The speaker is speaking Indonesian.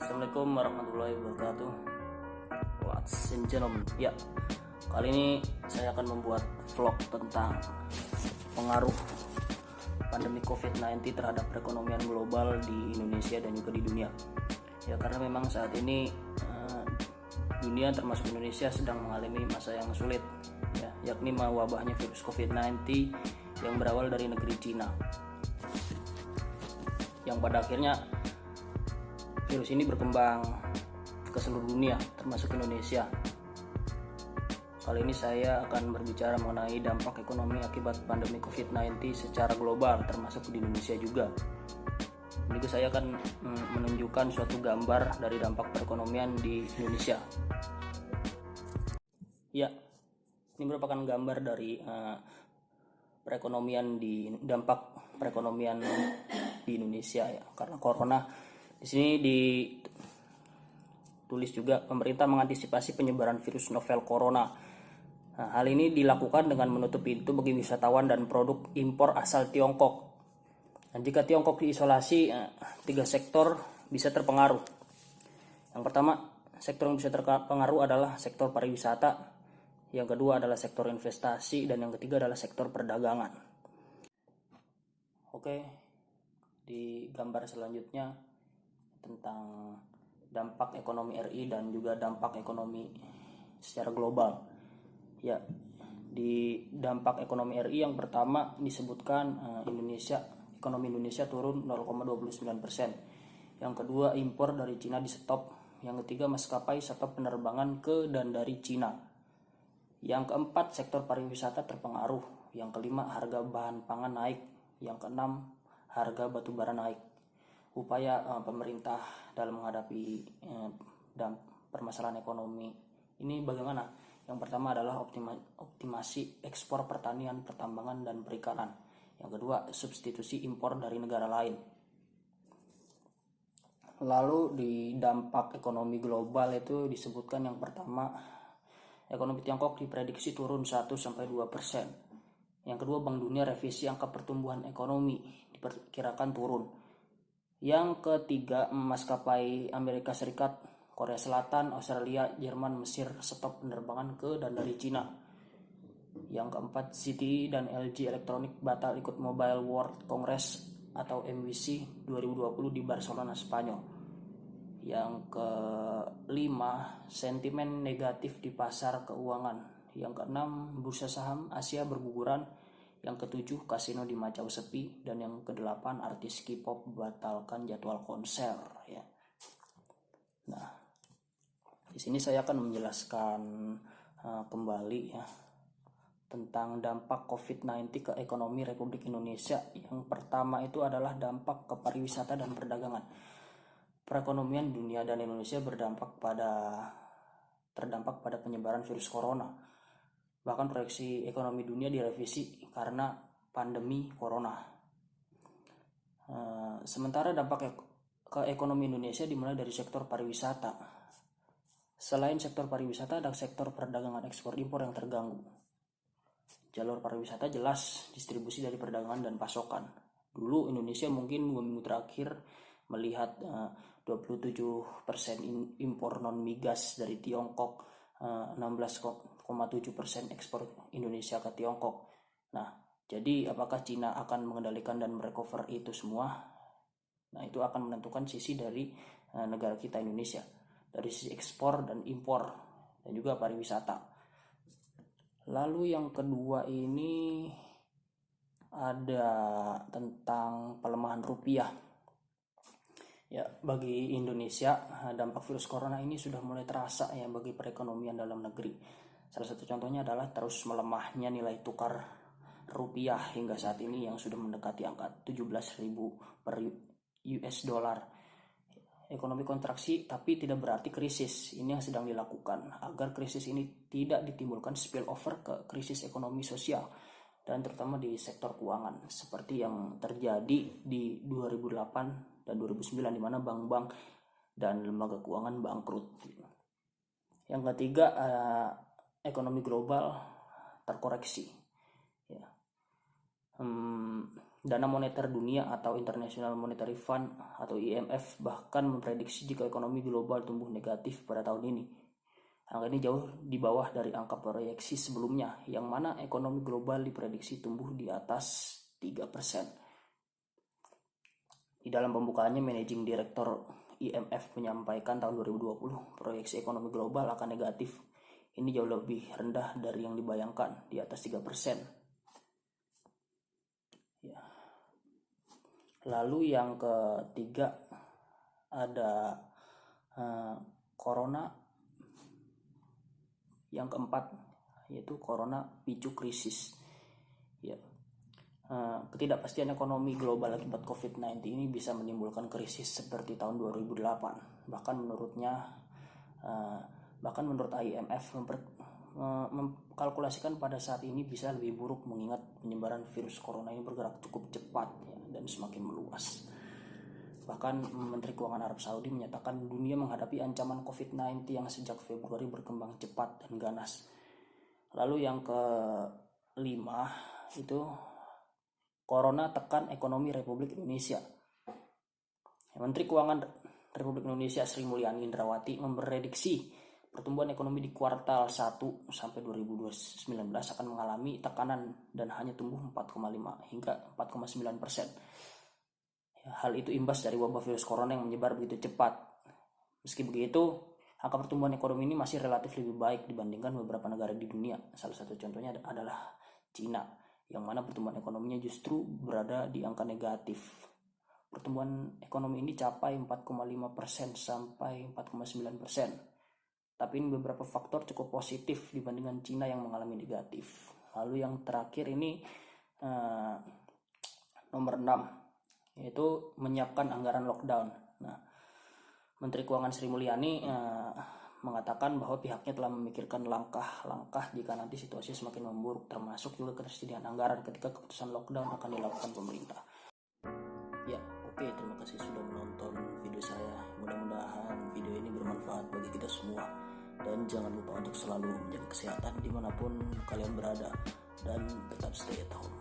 Assalamualaikum warahmatullahi wabarakatuh. Ladies and gentlemen, ya kali ini saya akan membuat vlog tentang pengaruh pandemi COVID-19 terhadap perekonomian global di Indonesia dan juga di dunia. Ya, karena memang saat ini dunia termasuk Indonesia sedang mengalami masa yang sulit, ya, yakni wabahnya virus COVID-19 yang berawal dari negeri Cina, yang pada akhirnya virus ini berkembang ke seluruh dunia termasuk Indonesia. Kali ini saya akan berbicara mengenai dampak ekonomi akibat pandemi COVID-19 secara global termasuk di Indonesia juga. Jadi saya akan menunjukkan suatu gambar dari dampak perekonomian di Indonesia. Ya, ini merupakan gambar dari dampak perekonomian di Indonesia, ya, karena corona. Di sini ditulis juga pemerintah mengantisipasi penyebaran virus novel corona. Nah, hal ini dilakukan dengan menutup pintu bagi wisatawan dan produk impor asal Tiongkok. Nah, jika Tiongkok diisolasi, 3 sektor bisa terpengaruh. Yang pertama, sektor yang bisa terpengaruh adalah sektor pariwisata. Yang kedua adalah sektor investasi, dan yang ketiga adalah sektor perdagangan. Oke, di gambar selanjutnya tentang dampak ekonomi RI dan juga dampak ekonomi secara global. Ya, di dampak ekonomi RI yang pertama disebutkan ekonomi Indonesia turun 0,29%. Yang kedua, impor dari Cina di stop. Yang ketiga, maskapai stop penerbangan ke dan dari Cina. Yang keempat, sektor pariwisata terpengaruh. Yang kelima, harga bahan pangan naik. Yang keenam, harga batubara naik. Upaya pemerintah dalam menghadapi permasalahan ekonomi ini bagaimana? Yang pertama adalah optimasi ekspor pertanian, pertambangan, dan perikanan. Yang kedua, substitusi impor dari negara lain. Lalu di dampak ekonomi global itu disebutkan yang pertama, ekonomi Tiongkok diprediksi turun 1-2%. Yang kedua, Bank Dunia revisi angka pertumbuhan ekonomi diperkirakan turun. Yang ketiga, maskapai Amerika Serikat, Korea Selatan, Australia, Jerman, Mesir stop penerbangan ke dan dari Cina. Yang keempat, ZTE dan LG Electronics batal ikut Mobile World Congress atau MWC 2020 di Barcelona, Spanyol. Yang kelima, sentimen negatif di pasar keuangan. Yang keenam, bursa saham Asia berguguran. Yang ketujuh, kasino di Macau sepi. Dan yang kedelapan, artis K-pop batalkan jadwal konser, ya. Nah, di sini saya akan menjelaskan kembali, ya, tentang dampak COVID-19 ke ekonomi Republik Indonesia. Yang pertama itu adalah dampak ke pariwisata dan perdagangan. Perekonomian dunia dan Indonesia terdampak pada penyebaran virus corona. Bahkan proyeksi ekonomi dunia direvisi karena pandemi corona. Sementara dampak ke ekonomi Indonesia dimulai dari sektor pariwisata. Selain sektor pariwisata, ada sektor perdagangan ekspor impor yang terganggu. Jalur pariwisata jelas distribusi dari perdagangan dan pasokan. Dulu Indonesia mungkin 2 minggu terakhir melihat 27% impor non migas dari Tiongkok, 16,7% ekspor Indonesia ke Tiongkok. Nah, jadi apakah Cina akan mengendalikan dan merecover itu semua? Nah, itu akan menentukan sisi dari negara kita Indonesia, dari sisi ekspor dan impor dan juga pariwisata. Lalu yang kedua ini ada tentang pelemahan rupiah. Ya, bagi Indonesia dampak virus corona ini sudah mulai terasa, ya, bagi perekonomian dalam negeri. Salah satu contohnya adalah terus melemahnya nilai tukar rupiah hingga saat ini yang sudah mendekati angka 17.000 per US dollar. Ekonomi kontraksi tapi tidak berarti krisis. Ini yang sedang dilakukan agar krisis ini tidak ditimbulkan spillover ke krisis ekonomi sosial dan terutama di sektor keuangan seperti yang terjadi di 2008 dan 2009 di mana bank-bank dan lembaga keuangan bangkrut. Yang ketiga, ekonomi global terkoreksi. Ya. Dana Moneter Dunia atau International Monetary Fund atau IMF bahkan memprediksi jika ekonomi global tumbuh negatif pada tahun ini. Angka ini jauh di bawah dari angka proyeksi sebelumnya, yang mana ekonomi global diprediksi tumbuh di atas 3%. Di dalam pembukaannya, Managing Director IMF menyampaikan tahun 2020 proyeksi ekonomi global akan negatif. Ini jauh lebih rendah dari yang dibayangkan, di atas 3%. Ya. Lalu yang ketiga ada corona. Yang keempat yaitu corona picu krisis. Ya. Ketidakpastian ekonomi global akibat COVID-19 ini bisa menimbulkan krisis seperti tahun 2008. Bahkan menurut IMF mengkalkulasikan pada saat ini bisa lebih buruk mengingat penyebaran virus corona ini bergerak cukup cepat ya, dan semakin meluas. Bahkan Menteri Keuangan Arab Saudi menyatakan dunia menghadapi ancaman COVID-19 yang sejak Februari berkembang cepat dan ganas. Lalu yang kelima itu corona tekan ekonomi Republik Indonesia. Menteri Keuangan Republik Indonesia Sri Mulyani Indrawati memprediksi pertumbuhan ekonomi di kuartal 1 sampai 2019 akan mengalami tekanan dan hanya tumbuh 4,5 hingga 4,9%. Hal itu imbas dari wabah virus corona yang menyebar begitu cepat. Meski begitu, angka pertumbuhan ekonomi ini masih relatif lebih baik dibandingkan beberapa negara di dunia. Salah satu contohnya adalah Cina, yang mana pertumbuhan ekonominya justru berada di angka negatif. Pertumbuhan ekonomi ini capai 4,5% sampai 4,9%. Tapi ini beberapa faktor cukup positif dibandingkan Cina yang mengalami negatif. Lalu yang terakhir ini nomor 6, yaitu menyiapkan anggaran lockdown. Nah, Menteri Keuangan Sri Mulyani mengatakan bahwa pihaknya telah memikirkan langkah-langkah jika nanti situasi semakin memburuk, termasuk juga ketersediaan anggaran ketika keputusan lockdown akan dilakukan pemerintah. Ya, oke, terima kasih sudah menonton video saya. Mudah-mudahan video ini bermanfaat bagi kita semua. Dan jangan lupa untuk selalu menjaga kesehatan dimanapun kalian berada. Dan tetap stay at home.